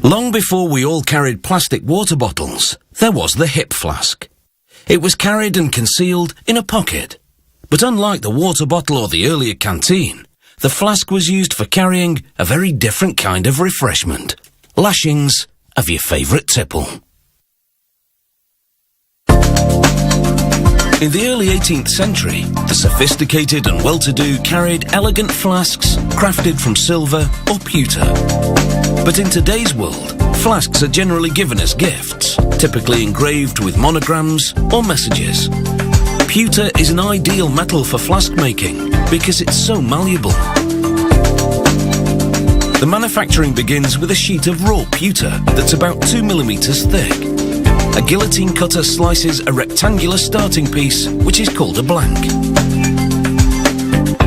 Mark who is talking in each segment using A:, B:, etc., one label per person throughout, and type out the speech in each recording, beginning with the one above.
A: Long before we all carried plastic water bottles, there was the hip flask. It was carried and concealed in a pocket. But unlike the water bottle or the earlier canteen, the flask was used for carrying a very different kind of refreshment. Lashings of your favourite tipple. In the early 18th century, the sophisticated and well-to-do carried elegant flasks crafted from silver or pewter. But in today's world, flasks are generally given as gifts, typically engraved with monograms or messages. Pewter is an ideal metal for flask making because it's so malleable. The manufacturing begins with a sheet of raw pewter that's about 2 millimeters thick. A guillotine cutter slices a rectangular starting piece, which is called a blank.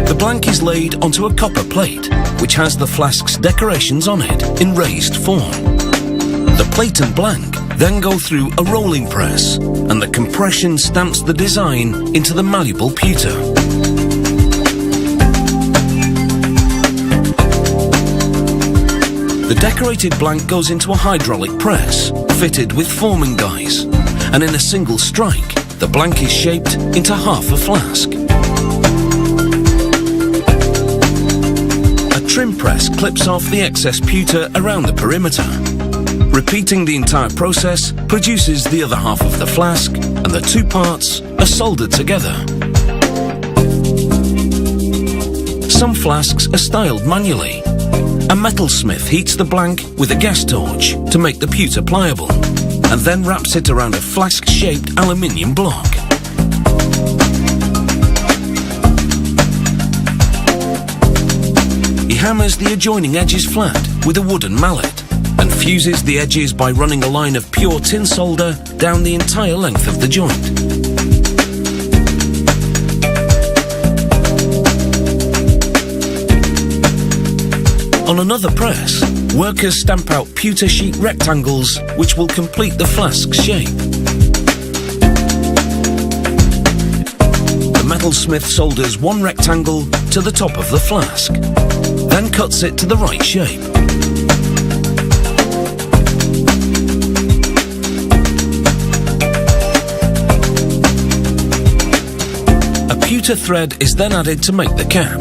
A: The blank is laid onto a copper plate, which has the flask's decorations on it in raised form. The plate and blank then go through a rolling press, and the compression stamps the design into the malleable pewter. The decorated blank goes into a hydraulic press, fitted with forming guys, and in a single strike, the blank is shaped into half a flask. A trim press clips off the excess pewter around the perimeter. Repeating the entire process produces the other half of the flask, and the two parts are soldered together. Some flasks are styled manually. A metalsmith heats the blank with a gas torch to make the pewter pliable, and then wraps it around a flask-shaped aluminium block. He hammers the adjoining edges flat with a wooden mallet, and fuses the edges by running a line of pure tin solder down the entire length of the joint. On another press, workers stamp out pewter sheet rectangles which will complete the flask's shape. The metalsmith solders one rectangle to the top of the flask, then cuts it to the right shape. A pewter thread is then added to make the cap.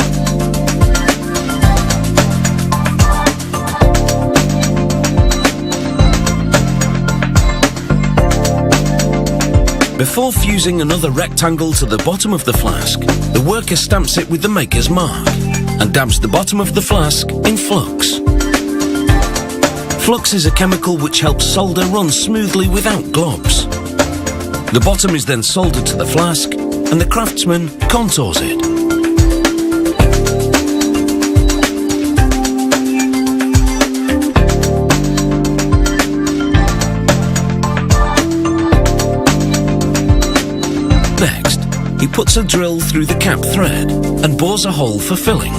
A: Before fusing another rectangle to the bottom of the flask, the worker stamps it with the maker's mark and dabs the bottom of the flask in flux. Flux is a chemical which helps solder run smoothly without globs. The bottom is then soldered to the flask and the craftsman contours it. Next, he puts a drill through the cap thread and bores a hole for filling.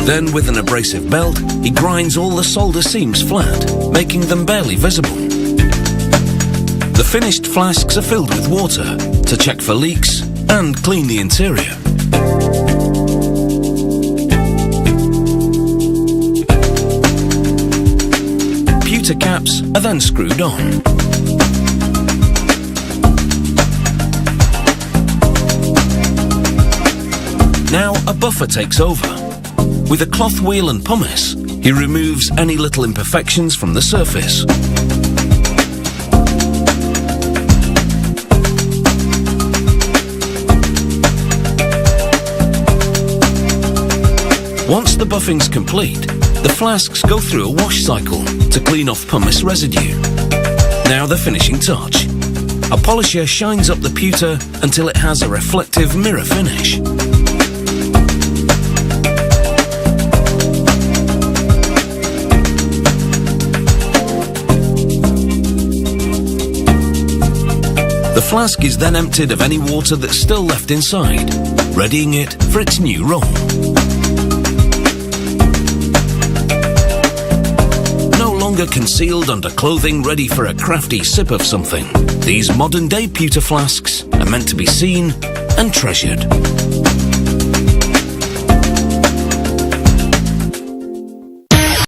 A: Then, with an abrasive belt, he grinds all the solder seams flat, making them barely visible. The finished flasks are filled with water to check for leaks and clean the interior. Pewter caps are then screwed on. Now a buffer takes over. With a cloth wheel and pumice, he removes any little imperfections from the surface. Once the buffing's complete, the flasks go through a wash cycle to clean off pumice residue. Now the finishing touch. A polisher shines up the pewter until it has a reflective mirror finish. The flask is then emptied of any water that's still left inside, readying it for its new role. No longer concealed under clothing ready for a crafty sip of something, these modern-day pewter flasks are meant to be seen and treasured.